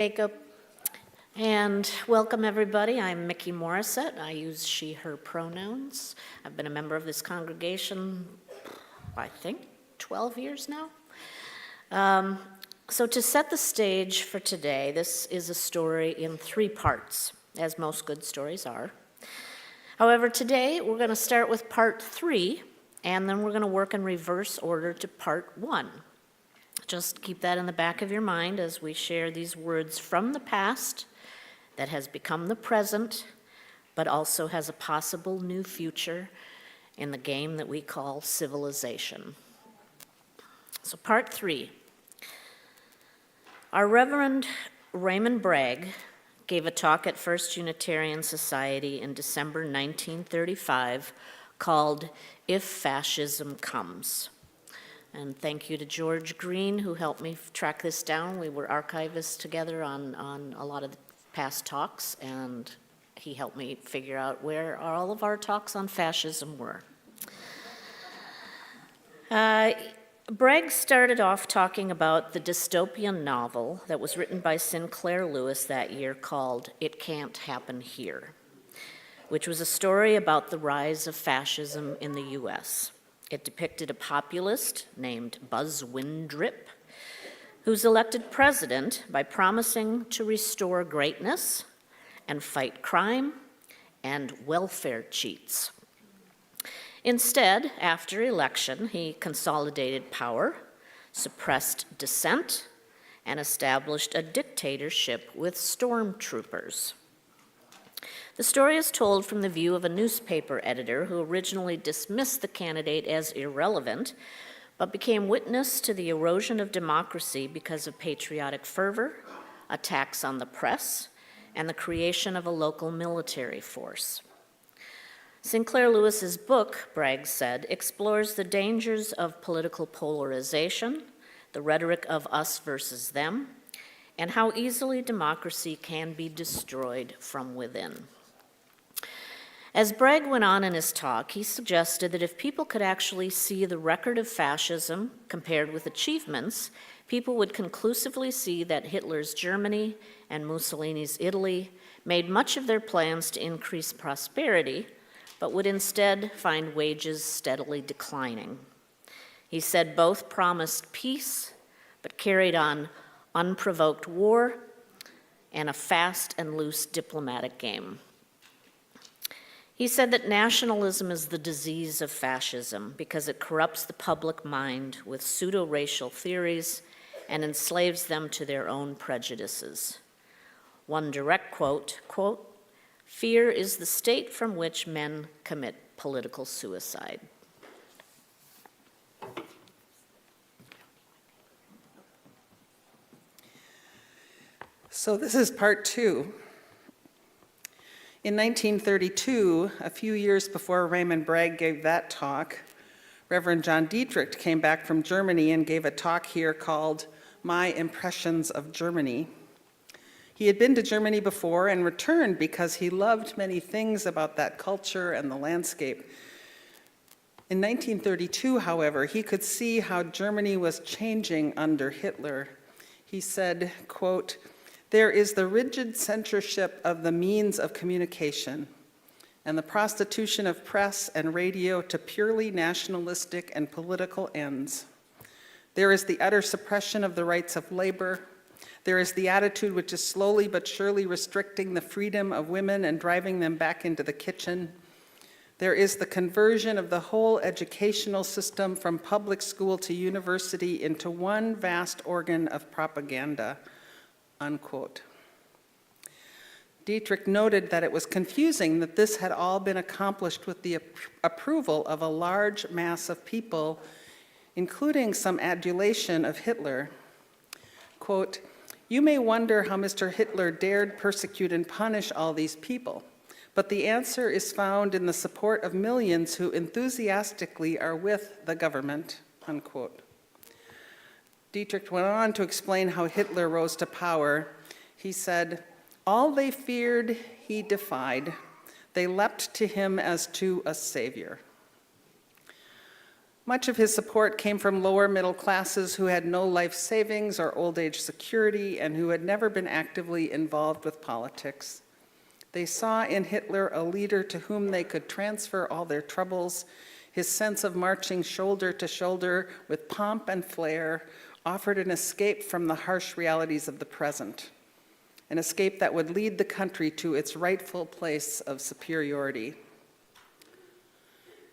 Jacob, and welcome everybody. I'm Mikki Morrissette. I use she, her pronouns. I've been a member of this congregation, I think, 12 years now. So to set the stage for today, this is a story in 3 parts, as most good stories are. However, today we're going to start with part 3, and then we're going to work in reverse order to part 1. Just keep that in the back of your mind as we share these words from the past that has become the present, but also has a possible new future in the game that we call civilization. So part 3. Our Reverend Raymond Bragg gave a talk at First Unitarian Society in December 1935 called "If Fascism Comes." And thank you to George Green, who helped me track this down. We were archivists together on a lot of the past talks, and he helped me figure out where all of our talks on fascism were. Bragg started off talking about the dystopian novel that was written by Sinclair Lewis that year called "It Can't Happen Here," which was a story about the rise of fascism in the US. It depicted a populist named Buzz Windrip, who's elected president by promising to restore greatness and fight crime and welfare cheats. Instead, after election, he consolidated power, suppressed dissent, and established a dictatorship with stormtroopers. The story is told from the view of a newspaper editor who originally dismissed the candidate as irrelevant, but became witness to the erosion of democracy because of patriotic fervor, attacks on the press, and the creation of a local military force. Sinclair Lewis's book, Bragg said, explores the dangers of political polarization, the rhetoric of us versus them, and how easily democracy can be destroyed from within. As Bragg went on in his talk, he suggested that if people could actually see the record of fascism compared with achievements, people would conclusively see that Hitler's Germany and Mussolini's Italy made much of their plans to increase prosperity, but would instead find wages steadily declining. He said both promised peace, but carried on unprovoked war and a fast and loose diplomatic game. He said that nationalism is the disease of fascism because it corrupts the public mind with pseudo-racial theories and enslaves them to their own prejudices. One direct quote, "Fear is the state from which men commit political suicide." So this is part 2. In 1932, a few years before Raymond Bragg gave that talk, Reverend John Dietrich came back from Germany and gave a talk here called "My Impressions of Germany." He had been to Germany before and returned because he loved many things about that culture and the landscape. In 1932, however, he could see how Germany was changing under Hitler. He said, quote, "There is the rigid censorship of the means of communication and the prostitution of press and radio to purely nationalistic and political ends. There is the utter suppression of the rights of labor. There is the attitude which is slowly but surely restricting the freedom of women and driving them back into the kitchen. There is the conversion of the whole educational system from public school to university into one vast organ of propaganda." Unquote. Dietrich noted that it was confusing that this had all been accomplished with the approval of a large mass of people, including some adulation of Hitler. Quote, "You may wonder how Mr. Hitler dared persecute and punish all these people, but the answer is found in the support of millions who enthusiastically are with the government." Unquote. Dietrich went on to explain how Hitler rose to power. He said, "All they feared, he defied. They leapt to him as to a savior." Much of his support came from lower middle classes who had no life savings or old age security and who had never been actively involved with politics. They saw in Hitler a leader to whom they could transfer all their troubles. His sense of marching shoulder to shoulder with pomp and flair offered an escape from the harsh realities of the present, an escape that would lead the country to its rightful place of superiority.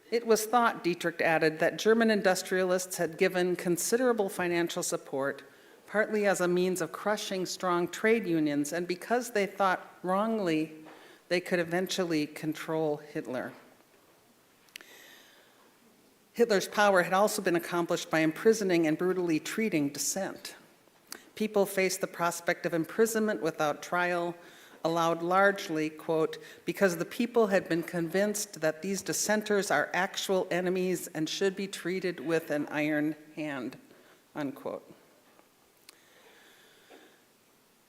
It was thought, Dietrich added, that German industrialists had given considerable financial support, partly as a means of crushing strong trade unions, and because they thought wrongly they could eventually control Hitler. Hitler's power had also been accomplished by imprisoning and brutally treating dissent. People faced the prospect of imprisonment without trial, allowed largely, quote, because the people had been convinced that these dissenters are actual enemies and should be treated with an iron hand, unquote.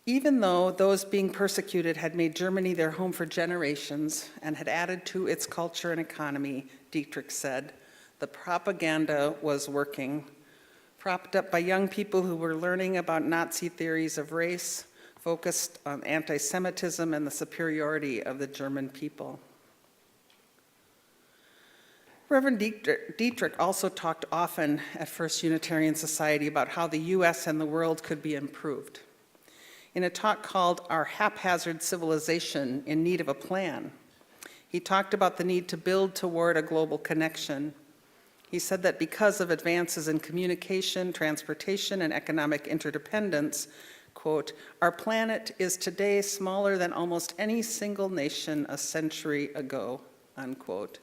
Even though those being persecuted had made Germany their home for generations and had added to its culture and economy, Dietrich said, the propaganda was working, propped up by young people who were learning about Nazi theories of race, focused on anti-Semitism and the superiority of the German people. Reverend Dietrich also talked often at First Unitarian Society about how the U.S. and the world could be improved. In a talk called Our Haphazard Civilization in Need of a Plan, he talked about the need to build toward a global connection. He said that because of advances in communication, transportation, and economic interdependence, quote, our planet is today smaller than almost any single nation a century ago, unquote.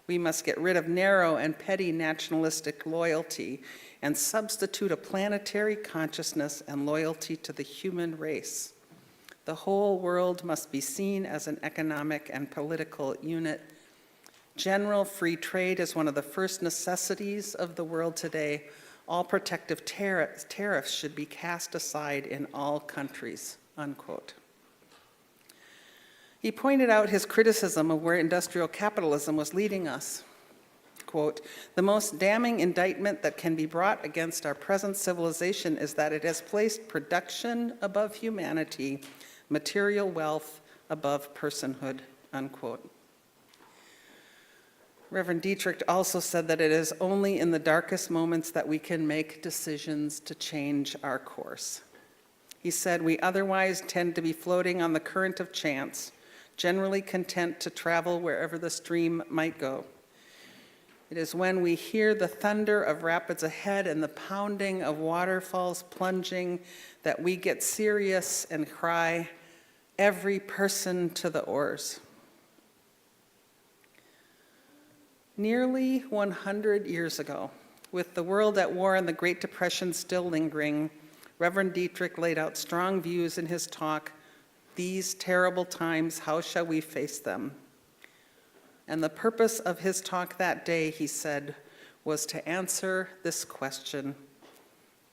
We must get rid of narrow and petty nationalistic loyalty and substitute a planetary consciousness and loyalty to the human race. The whole world must be seen as an economic and political unit. General free trade is one of the first necessities of the world today. All protective tariffs should be cast aside in all countries, unquote. He pointed out his criticism of where industrial capitalism was leading us. Quote, the most damning indictment that can be brought against our present civilization is that it has placed production above humanity, material wealth above personhood, unquote. Reverend Dietrich also said that it is only in the darkest moments that we can make decisions to change our course. He said, we otherwise tend to be floating on the current of chance, generally content to travel wherever the stream might go. It is when we hear the thunder of rapids ahead and the pounding of waterfalls plunging that we get serious and cry, every person to the oars. Nearly 100 years ago, with the world at war and the Great Depression still lingering, Reverend Dietrich laid out strong views in his talk, These Terrible Times, How Shall We Face Them? And the purpose of his talk that day, he said, was to answer this question.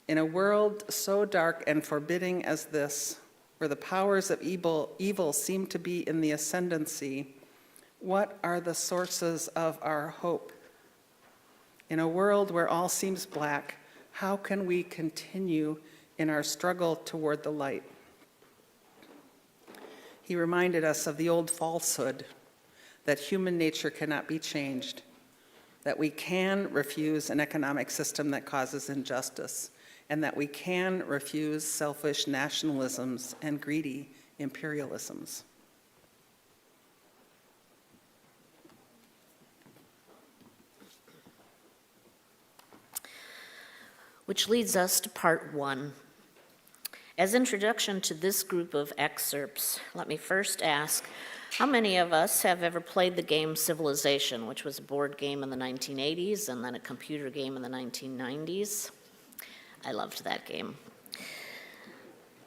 In a world so dark and forbidding as this, where the powers of evil seem to be in the ascendancy, what are the sources of our hope? In a world where all seems black, how can we continue in our struggle toward the light? He reminded us of the old falsehood that human nature cannot be changed, that we can refuse an economic system that causes injustice, and that we can refuse selfish nationalisms and greedy imperialisms. Which leads us to part one. As introduction to this group of excerpts, let me first ask, how many of us have ever played the game Civilization, which was a board game in the 1980s and then a computer game in the 1990s? I loved that game.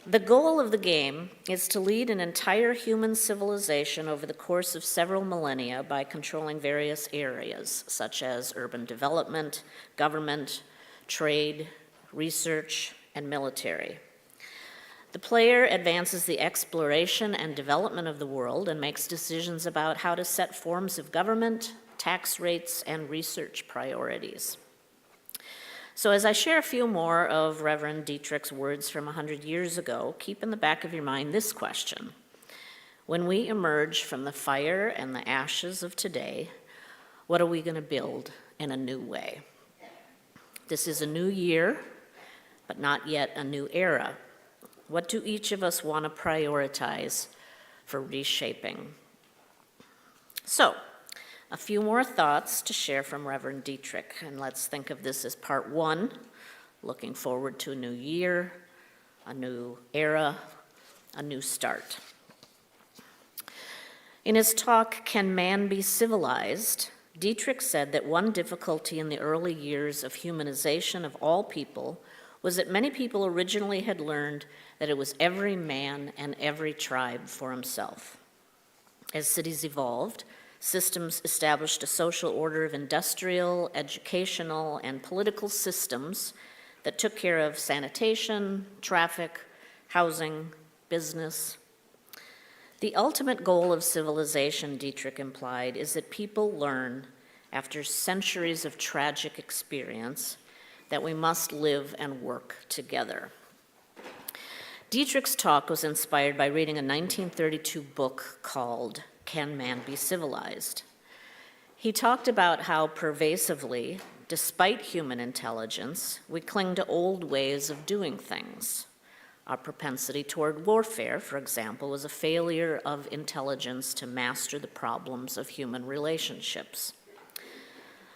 The goal of the game is to lead an entire human civilization over the course of several millennia by controlling various areas, such as urban development, government, trade, research, and military. The player advances the exploration and development of the world and makes decisions about how to set forms of government, tax rates, and research priorities. So as I share a few more of Reverend Dietrich's words from 100 years ago, keep in the back of your mind this question. When we emerge from the fire and the ashes of today, what are we going to build in a new way? This is a new year, but not yet a new era. What do each of us want to prioritize for reshaping? So, a few more thoughts to share from Reverend Dietrich, and let's think of this as part one, looking forward to a new year, a new era, a new start. In his talk, Can Man Be Civilized?, Dietrich said that one difficulty in the early years of humanization of all people was that many people originally had learned that it was every man and every tribe for himself. As cities evolved, systems established a social order of industrial, educational, and political systems that took care of sanitation, traffic, housing, business. The ultimate goal of civilization, Dietrich implied, is that people learn, after centuries of tragic experience, that we must live and work together. Dietrich's talk was inspired by reading a 1932 book called Can Man Be Civilized? He talked about how pervasively, despite human intelligence, we cling to old ways of doing things. Our propensity toward warfare, for example, was a failure of intelligence to master the problems of human relationships.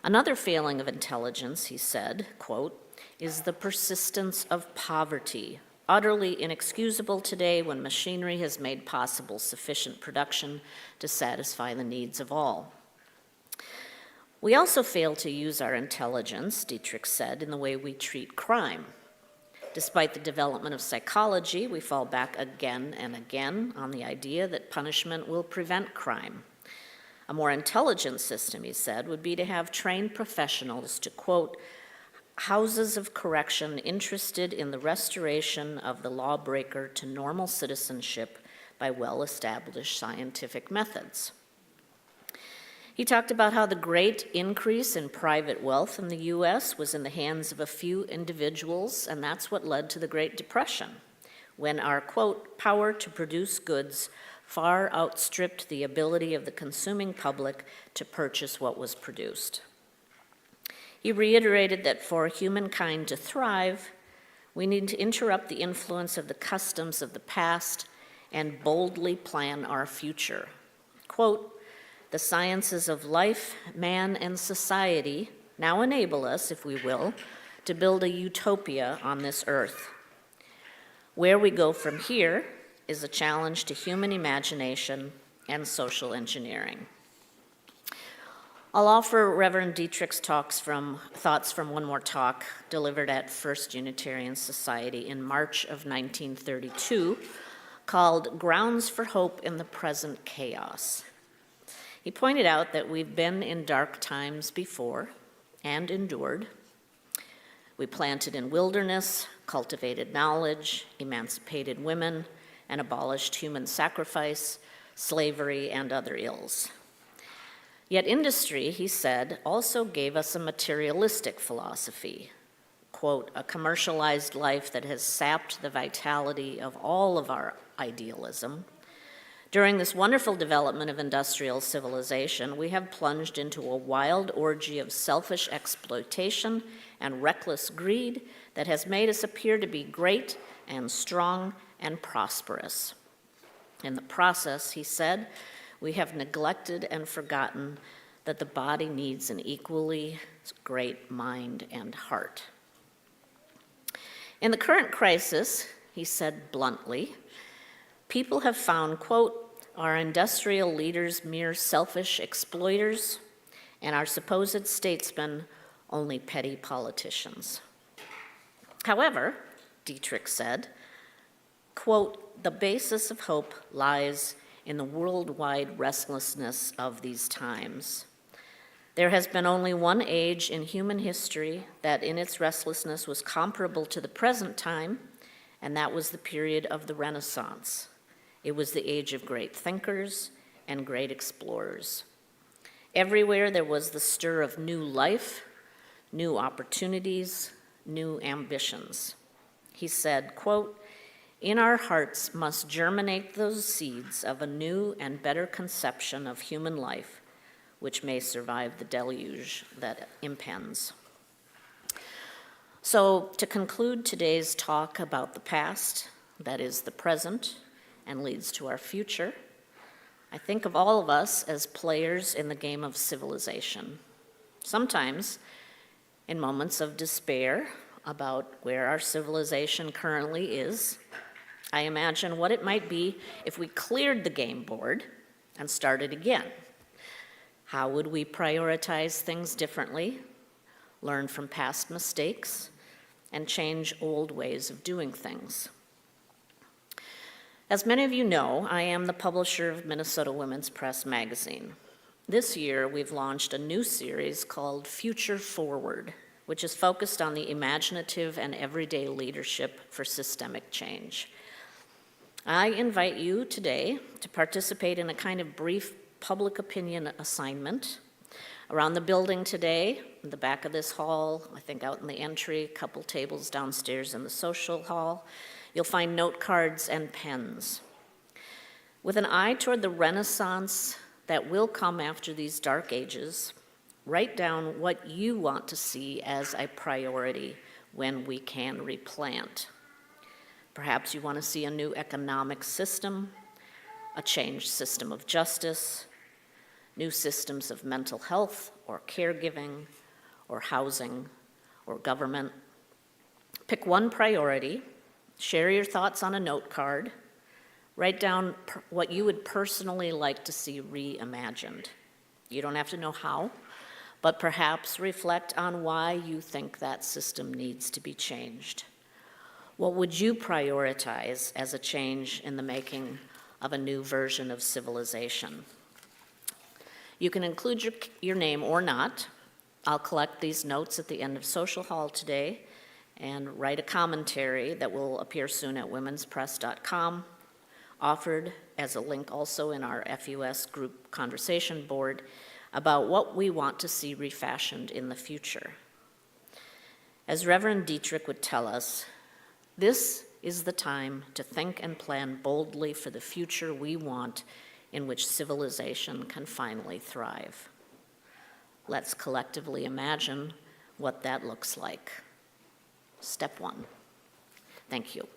Another failing of intelligence, he said, quote, is the persistence of poverty, utterly inexcusable today when machinery has made possible sufficient production to satisfy the needs of all. We also fail to use our intelligence, Dietrich said, in the way we treat crime. Despite the development of psychology, we fall back again and again on the idea that punishment will prevent crime. A more intelligent system, he said, would be to have trained professionals to, quote, houses of correction interested in the restoration of the lawbreaker to normal citizenship by well-established scientific methods. He talked about how the great increase in private wealth in the U.S. was in the hands of a few individuals, and that's what led to the Great Depression, when our, quote, power to produce goods far outstripped the ability of the consuming public to purchase what was produced. He reiterated that for humankind to thrive, we need to interrupt the influence of the customs of the past and boldly plan our future. Quote, the sciences of life, man, and society now enable us, if we will, to build a utopia on this earth. Where we go from here is a challenge to human imagination and social engineering. I'll offer Reverend Dietrich's thoughts from one more talk delivered at First Unitarian Society in March of 1932 called Grounds for Hope in the Present Chaos. He pointed out that we've been in dark times before and endured. We planted in wilderness, cultivated knowledge, emancipated women, and abolished human sacrifice, slavery, and other ills. Yet industry, he said, also gave us a materialistic philosophy, quote, a commercialized life that has sapped the vitality of all of our idealism. During this wonderful development of industrial civilization, we have plunged into a wild orgy of selfish exploitation and reckless greed that has made us appear to be great and strong and prosperous. In the process, he said, we have neglected and forgotten that the body needs an equally great mind and heart. In the current crisis, he said bluntly, people have found, quote, our industrial leaders mere selfish exploiters, and our supposed statesmen only petty politicians. However, Dietrich said, quote, the basis of hope lies in the worldwide restlessness of these times. There has been only one age in human history that in its restlessness was comparable to the present time, and that was the period of the Renaissance. It was the age of great thinkers and great explorers. Everywhere there was the stir of new life, new opportunities, new ambitions. He said, quote, "In our hearts must germinate those seeds of a new and better conception of human life, which may survive the deluge that impends." So, to conclude today's talk about the past, that is the present, and leads to our future, I think of all of us as players in the game of civilization. Sometimes, in moments of despair about where our civilization currently is, I imagine what it might be if we cleared the game board and started again. How would we prioritize things differently, learn from past mistakes, and change old ways of doing things? As many of you know, I am the publisher of Minnesota Women's Press magazine. This year, we've launched a new series called Future Forward, which is focused on the imaginative and everyday leadership for systemic change. I invite you today to participate in a kind of brief public opinion assignment. Around the building today, in the back of this hall, I think out in the entry, a couple tables downstairs in the social hall, you'll find note cards and pens. With an eye toward the renaissance that will come after these dark ages, write down what you want to see as a priority when we can replant. Perhaps you want to see a new economic system, a changed system of justice, new systems of mental health or caregiving or housing or government. Pick one priority, share your thoughts on a note card, write down what you would personally like to see reimagined. You don't have to know how, but perhaps reflect on why you think that system needs to be changed. What would you prioritize as a change in the making of a new version of civilization? You can include your name or not. I'll collect these notes at the end of social hall today and write a commentary that will appear soon at womenspress.com, offered as a link also in our FUS group conversation board about what we want to see refashioned in the future. As Reverend Dietrich would tell us, this is the time to think and plan boldly for the future we want, in which civilization can finally thrive. Let's collectively imagine what that looks like. Step one. Thank you.